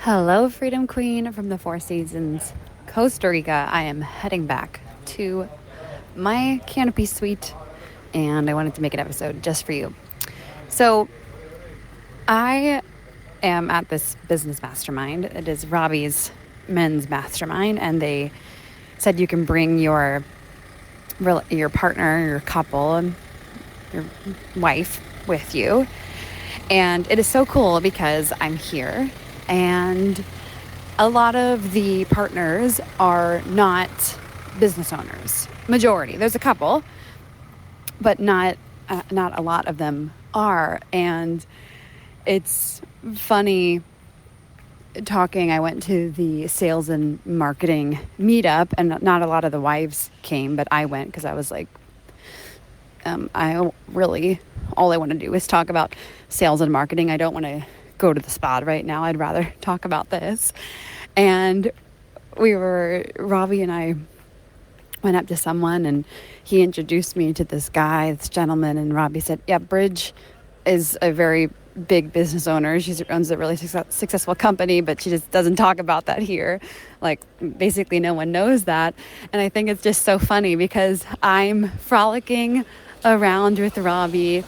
Hello, Freedom Queen from the Four Seasons, Costa Rica. I am heading back to my canopy suite, and I wanted to make an episode just for you. So, I am at this business mastermind. It is Robbie's men's mastermind, and they said you can bring your partner, your couple, your wife with you. And it is so cool because I'm here and a lot of the partners are not business owners. Majority. There's a couple, but not a lot of them are. And it's funny talking. I went to the sales and marketing meetup, and not a lot of the wives came, but I went because I was like, all I want to do is talk about sales and marketing. I don't want to go to the spa right now. I'd rather talk about this. And Robbie and I went up to someone, and he introduced me to this gentleman, and Robbie said, yeah, Bridge is a very big business owner. She owns a really successful company, but she just doesn't talk about that here. Like, basically no one knows that. And I think it's just so funny because I'm frolicking around with Robbie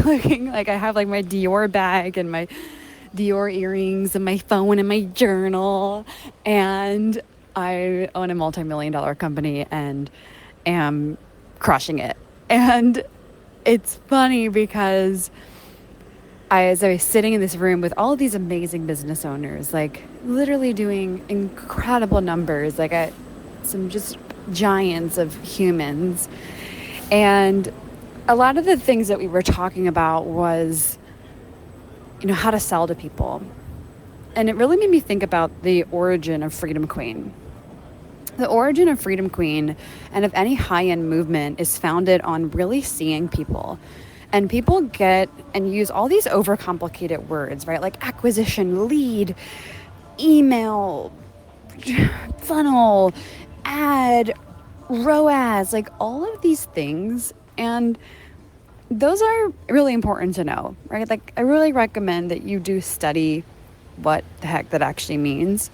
looking like I have like my Dior bag and my Dior earrings and my phone and my journal, and I own a multi-million-dollar company and am crushing it. And it's funny because as I was sitting in this room with all of these amazing business owners, like literally doing incredible numbers, like some just giants of humans. And a lot of the things that we were talking about was, how to sell to people. And it really made me think about the origin of Freedom Queen. The origin of Freedom Queen and of any high-end movement is founded on really seeing people. And people get and use all these overcomplicated words, right? Like acquisition, lead, email, funnel, ad, ROAS, like all of these things. And those are really important to know, right? Like, I really recommend that you do study what the heck that actually means.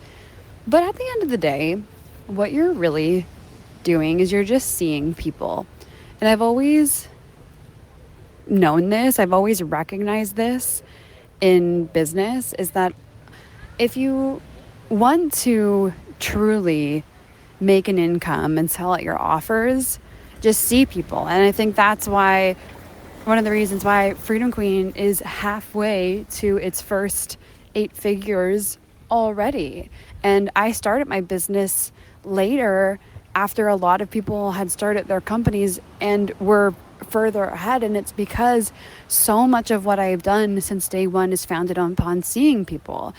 But at the end of the day, what you're really doing is you're just seeing people. And I've always known this, I've always recognized this in business, is that if you want to truly make an income and sell out your offers, just see people. And I think that's why one of the reasons why Freedom Queen is halfway to its first 8 figures already. And I started my business later after a lot of people had started their companies and were further ahead. And it's because so much of what I've done since day one is founded upon seeing people.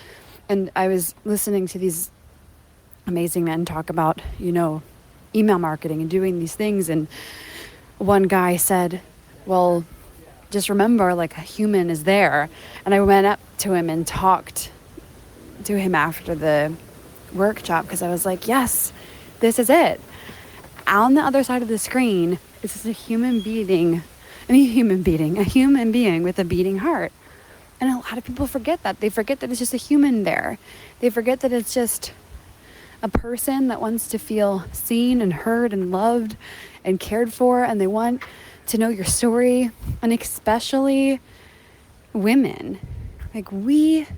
And I was listening to these amazing men talk about, email marketing and doing these things. And one guy said, well, just remember, like, a human is there. And I went up to him and talked to him after the workshop because I was like, yes, this is it. On the other side of the screen is a human being with a beating heart. And a lot of people forget that. They forget that it's just a human there. They forget that it's just a person that wants to feel seen and heard and loved and cared for, and they want to know your story. And especially women, like, we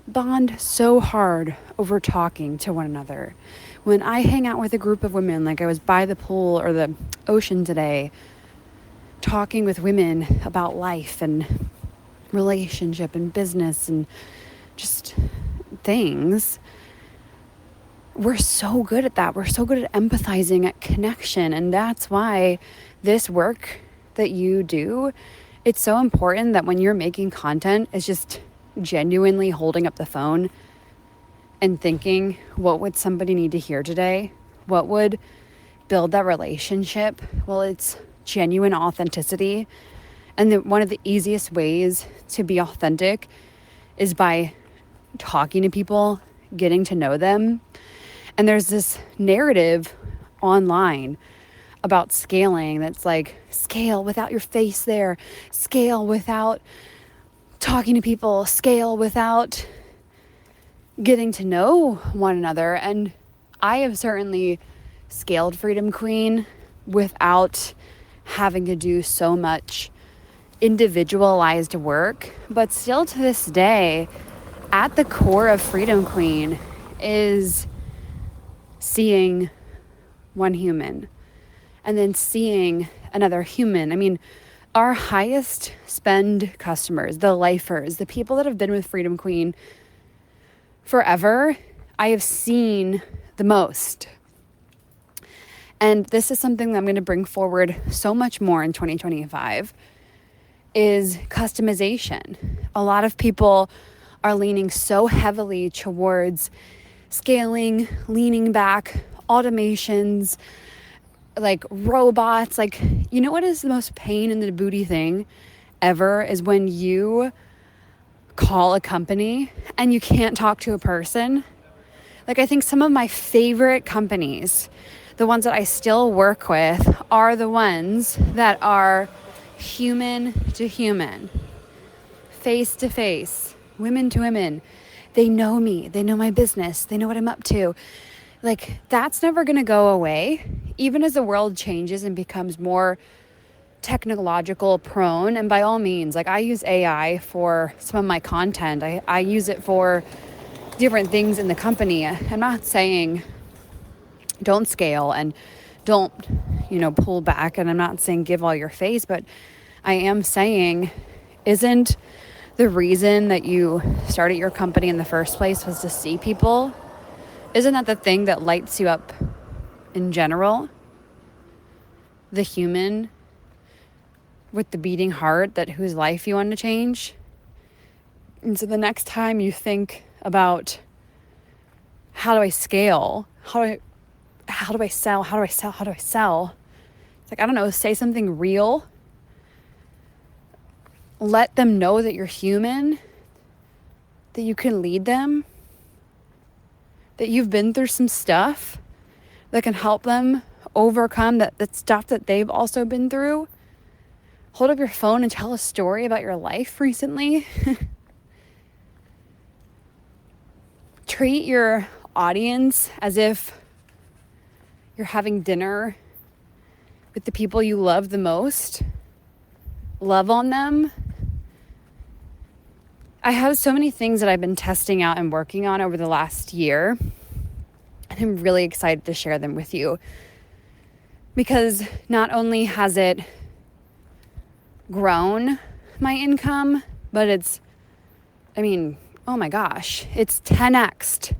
bond so hard over talking to one another. When I hang out with a group of women, like I was by the pool or the ocean today, talking with women about life and relationship and business and just things, we're so good at that. We're so good at empathizing, at connection. And that's why this work that you do, it's so important that when you're making content, it's just genuinely holding up the phone and thinking, what would somebody need to hear today? What would build that relationship? Well, it's genuine authenticity. And one of the easiest ways to be authentic is by talking to people, getting to know them. And there's this narrative online about scaling that's like, scale without your face there, scale without talking to people, scale without getting to know one another. And I have certainly scaled Freedom Queen without having to do so much individualized work. But still to this day, at the core of Freedom Queen is seeing one human and then seeing another human. I mean, our highest spend customers, the lifers, the people that have been with Freedom Queen forever, I have seen the most. And this is something that I'm going to bring forward so much more in 2025 is customization. A lot of people are leaning so heavily towards scaling, leaning back, automations, like robots. Like, you know what is the most pain in the booty thing ever is when you call a company and you can't talk to a person. Like, I think some of my favorite companies, the ones that I still work with, are the ones that are human to human, face to face, women to women. They know me. They know my business. They know what I'm up to. Like, that's never going to go away. Even as the world changes and becomes more technological prone, and by all means, like, I use AI for some of my content. I use it for different things in the company. I'm not saying don't scale and don't, pull back. And I'm not saying give all your face, but I am saying, isn't the reason that you started your company in the first place was to see people? Isn't that the thing that lights you up in general? The human with the beating heart whose life you want to change. And so the next time you think about how do I scale? How do I sell? It's like, I don't know, say something real. Let them know that you're human, that you can lead them, that you've been through some stuff that can help them overcome that stuff that they've also been through. Hold up your phone and tell a story about your life recently. Treat your audience as if you're having dinner with the people you love the most. Love on them. I have so many things that I've been testing out and working on over the last year, and I'm really excited to share them with you, because not only has it grown my income, but oh my gosh, it's 10x'd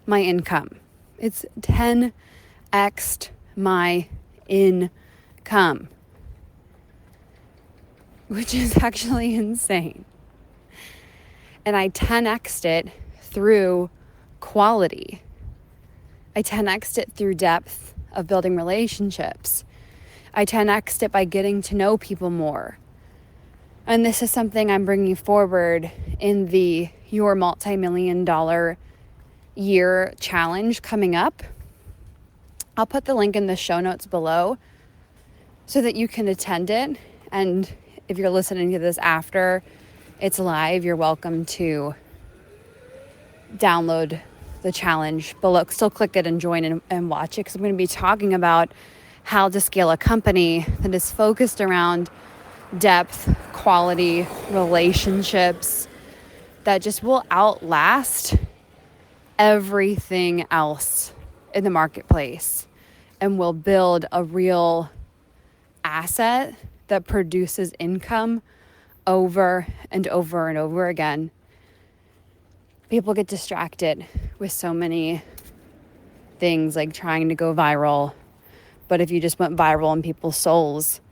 my income. It's 10x'd my income, which is actually insane. And I 10x'd it through quality. I 10x'd it through depth of building relationships. I 10x'd it by getting to know people more. And this is something I'm bringing forward in the Your Multi-Million-Dollar Year Challenge coming up. I'll put the link in the show notes below so that you can attend it. And if you're listening to this after it's live, you're welcome to download the challenge below. Still click it and join and watch it, because I'm going to be talking about how to scale a company that is focused around depth, quality, relationships that just will outlast everything else in the marketplace and will build a real asset that produces income over and over and over again. People get distracted with so many things, like trying to go viral. But if you just went viral in people's souls,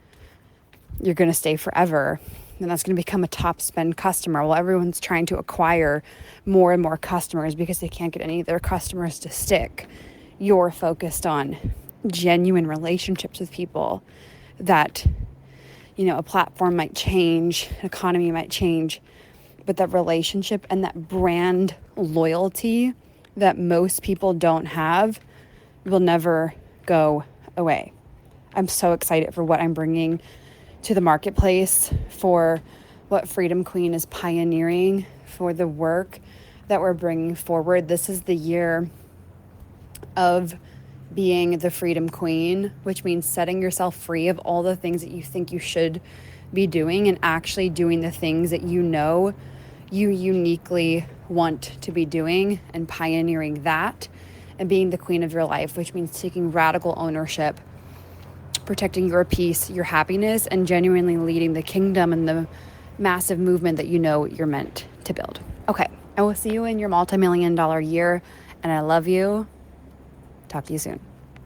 you're going to stay forever. And that's going to become a top spend customer. Well, everyone's trying to acquire more and more customers because they can't get any of their customers to stick. You're focused on genuine relationships with people that, a platform might change, an economy might change, but that relationship and that brand loyalty that most people don't have will never go away. I'm so excited for what I'm bringing to the marketplace, for what Freedom Queen is pioneering, for the work that we're bringing forward. This is the year of being the freedom queen, which means setting yourself free of all the things that you think you should be doing and actually doing the things that you know you uniquely want to be doing and pioneering that and being the queen of your life, which means taking radical ownership, protecting your peace, your happiness, and genuinely leading the kingdom and the massive movement that you know you're meant to build. Okay, I will see you in your multi-million-dollar year, and I love you. Talk to you soon.